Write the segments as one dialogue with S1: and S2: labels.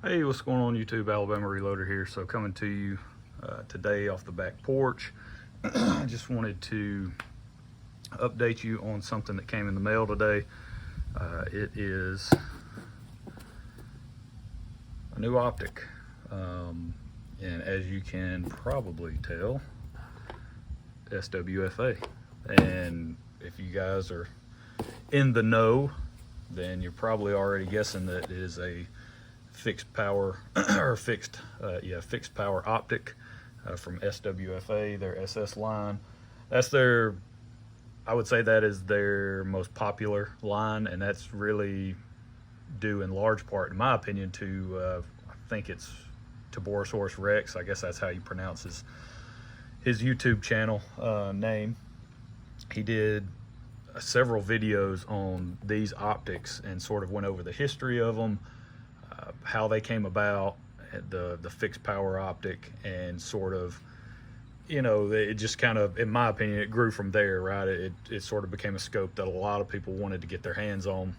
S1: Hey, what's going on YouTube? Alabama Reloader here. So coming to you today off the back porch. I just wanted to update you on something that came in the mail today. It is a new optic, and as you can probably tell, SWFA. And if you guys are in the know, then you're probably already guessing that it is a fixed power or fixed power optic from SWFA, their SS line. That's their, I would say that is their most popular line, and that's really due in large part, in my opinion, to I think it's Tiborosaurus Rex. I guess that's how you pronounce his YouTube channel name. He did several videos on these optics and sort of went over the history of them, how they came about, the fixed power optic, and sort of, you know, it just kind of, in my opinion, it grew from there, right? It sort of became a scope that a lot of people wanted to get their hands on,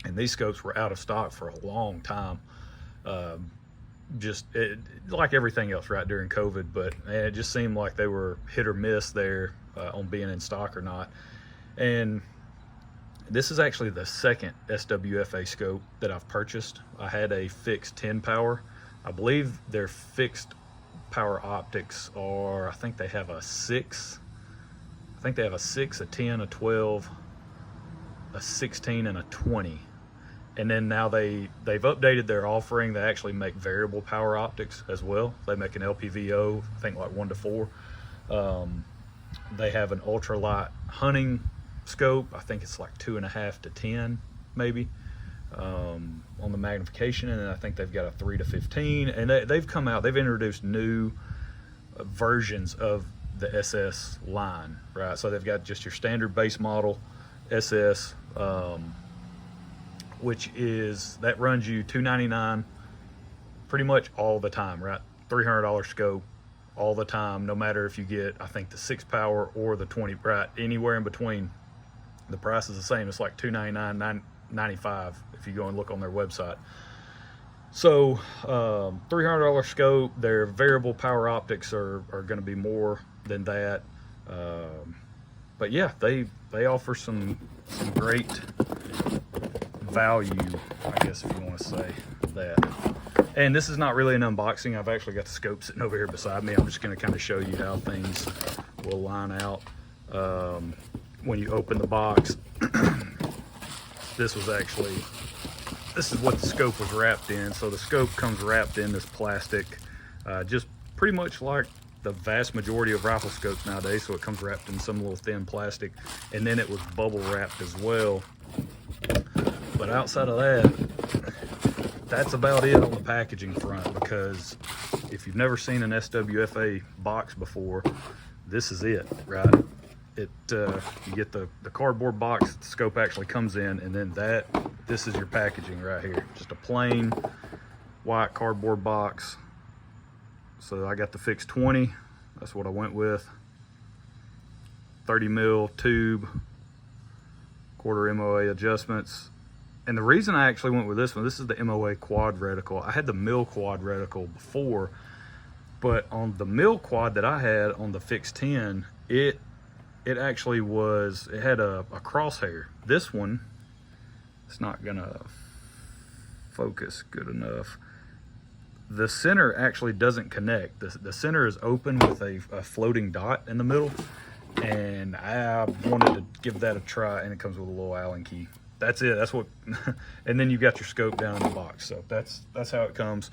S1: and these scopes were out of stock for a long time. Like everything else, right, during COVID, but it just seemed like they were hit or miss there on being in stock or not. And this is actually the second SWFA scope that I've purchased. I had a fixed 10 power. I believe their fixed power optics are, I think they have a 6. I think they have a 6, a 10, a 12, a 16, and a 20. And then now they've updated their offering. They actually make variable power optics as well. They make an LPVO, I think like 1 to 4. They have an ultralight hunting scope. I think it's like 2.5 to 10 maybe on the magnification, and then I think they've got a 3 to 15. And they've introduced new versions of the SS line, right? So they've got just your standard base model SS, which that runs you $299 pretty much all the time, right? $300 scope all the time, no matter if you get, I think, the 6 power or the 20, right? Anywhere in between, the price is the same. It's like $299, $95 if you go and look on their website. So $300 scope. Their variable power optics are going to be more than that. But yeah, they offer some great value, I guess, if you want to say that. And this is not really an unboxing. I've actually got the scope sitting over here beside me. I'm just going to kind of show you how things will line out when you open the box. This is what the scope was wrapped in. So the scope comes wrapped in this plastic, just pretty much like the vast majority of rifle scopes nowadays. So it comes wrapped in some little thin plastic, and then it was bubble wrapped as well. But outside of that, that's about it on the packaging front, because if you've never seen an SWFA box before, this is it, right? You get the cardboard box the scope actually comes in, and then this is your packaging right here. Just a plain white cardboard box. So I got the fixed 20, that's what I went with. 30 mil tube, quarter MOA adjustments. And the reason I actually went with this one, this is the MOA quad reticle. I had the mil quad reticle before, but on the mil quad that I had on the fixed 10, it actually had a crosshair. This one, it's not gonna focus good enough. The center actually doesn't connect. The center is open with a floating dot in the middle, and I wanted to give that a try, and it comes with a little Allen key. That's it. That's what. And then you got your scope down in the box. So that's how it comes.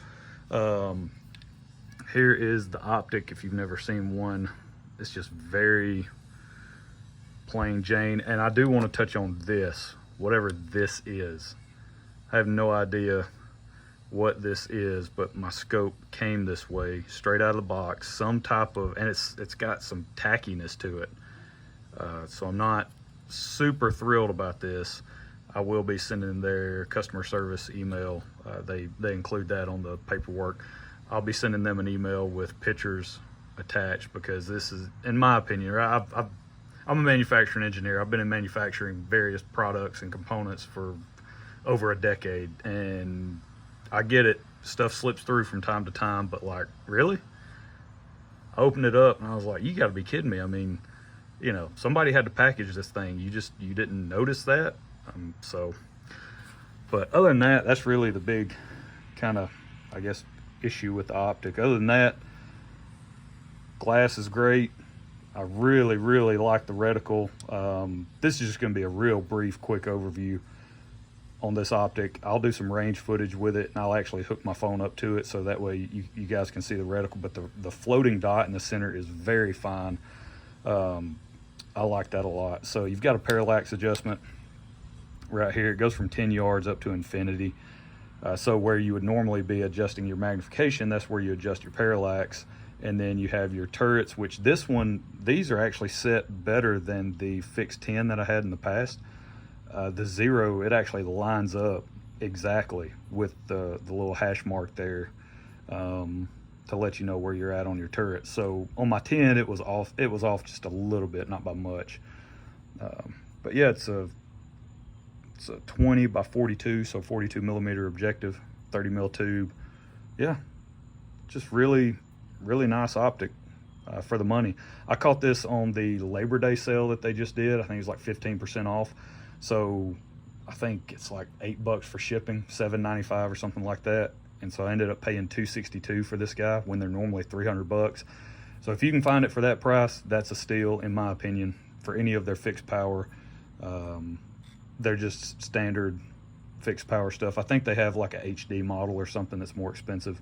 S1: Here is the optic. If you've never seen one, it's just very plain Jane. And I do want to touch on this, whatever this is. I have no idea what this is, but my scope came this way, straight out of the box. Some type of, and it's got some tackiness to it. So I'm not super thrilled about this. I will be sending their customer service email. They include that on the paperwork. I'll be sending them an email with pictures attached, because this is, in my opinion, right, I'm a manufacturing engineer. I've been in manufacturing various products and components for over a decade, and I get it stuff slips through from time to time, but like, really? I opened it up and I was like, you got to be kidding me. I mean, you know, somebody had to package this thing. You didn't notice that. So, but other than that, that's really the big kind of, I guess, issue with the optic. Other than that, glass is great. I really, really like the reticle. This is just going to be a real brief, quick overview on this optic. I'll do some range footage with it, and I'll actually hook my phone up to it so that way you guys can see the reticle. But the floating dot in the center is very fine. I like that a lot. So you've got a parallax adjustment right here. It goes from 10 yards up to infinity. So where you would normally be adjusting your magnification, that's where you adjust your parallax. And then you have your turrets, which these are actually set better than the fixed 10 that I had in the past. The 0, it actually lines up exactly with the little hash mark there, to let you know where you're at on your turret. So on my 10, it was off just a little bit, not by much. But yeah, it's a 20 by 42, so 42 millimeter objective, 30 mil tube. Yeah, just really nice optic for the money. I caught this on the Labor Day sale that they just did. I think it was like 15% off. So I think it's like $8 for shipping, $7.95 or something like that. And so I ended up paying $262 for this guy when they're normally $300. So if you can find it for that price, that's a steal in my opinion for any of their fixed power. They're just standard fixed power stuff. I think they have like a HD model or something that's more expensive.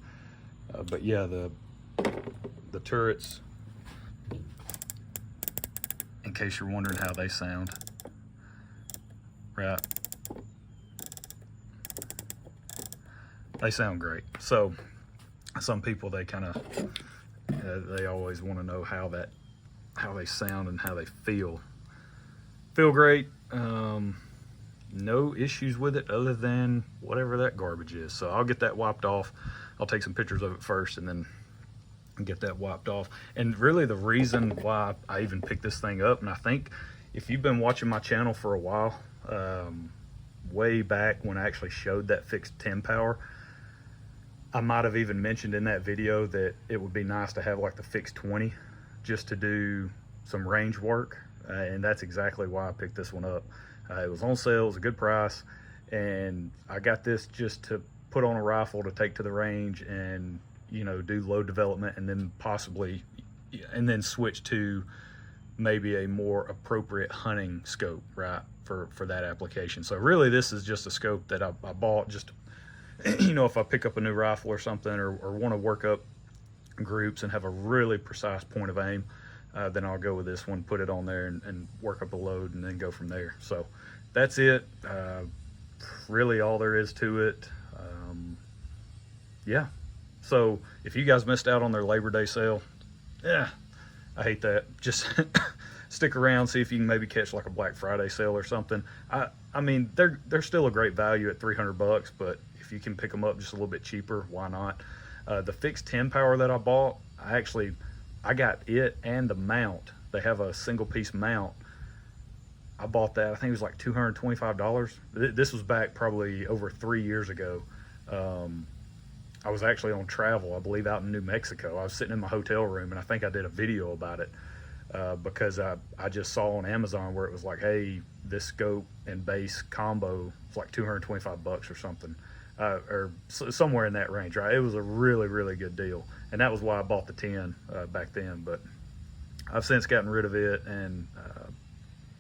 S1: But yeah, the turrets, in case you're wondering how they sound, right? They sound great. So some people, they kind of, they always want to know how they sound and how they feel. Feel great. No issues with it other than whatever that garbage is. So I'll get that wiped off. I'll take some pictures of it first and then get that wiped off. And really the reason why I even picked this thing up, and I think if you've been watching my channel for a while, way back when I actually showed that fixed 10 power, I might have even mentioned in that video that it would be nice to have like the fixed 20 just to do some range work. And that's exactly why I picked this one up. It was on sale, it was a good price, and I got this just to put on a rifle to take to the range and, you know, do load development, and then possibly, and then switch to maybe a more appropriate hunting scope, right, for that application. So really this is just a scope that I bought just, you know, if I pick up a new rifle or something, or want to work up groups and have a really precise point of aim, then I'll go with this one, put it on there and work up a load and then go from there. So that's it. Really all there is to it. Yeah. So if you guys missed out on their Labor Day sale, yeah, I hate that. Just stick around, see if you can maybe catch like a Black Friday sale or something. I mean, they're still a great value at $300, but if you can pick them up just a little bit cheaper, why not? The fixed 10 power that I bought, I got it and the mount. They have a single piece mount. I bought that, I think it was like $225. This was back probably over 3 years ago. I was actually on travel, I believe out in New Mexico. I was sitting in my hotel room and I think I did a video about it because I just saw on Amazon where it was like, hey, this scope and base combo is like $225 or something. Or somewhere in that range, right? It was a really, really good deal. And that was why I bought the 10 back then. But I've since gotten rid of it, and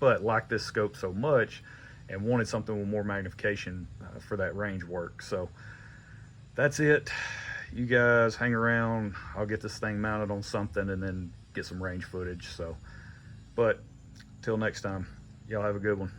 S1: but liked this scope so much and wanted something with more magnification for that range work. So that's it. You guys hang around. I'll get this thing mounted on something and then get some range footage. So, but till next time, y'all have a good one.